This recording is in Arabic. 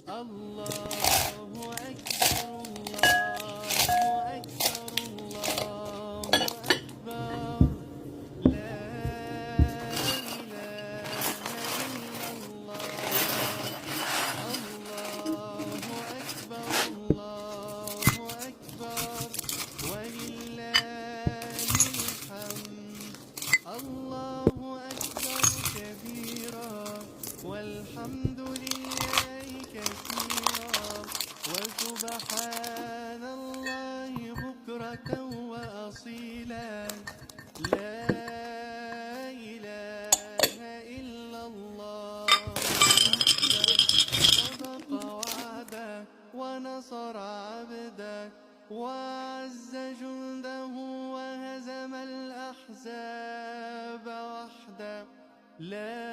الله أكبر الله أكبر الله أكبر. لا إله إلا الله. الله أكبر الله أكبر ولله الحمد. الله أكبر كبيرا والحمد لله كثيرا وسبحان الله بكرة وأصيلا. لا إله إلا الله وحده صدق وعده ونصر عبده وأعز جنده وهزم الأحزاب وحده. لا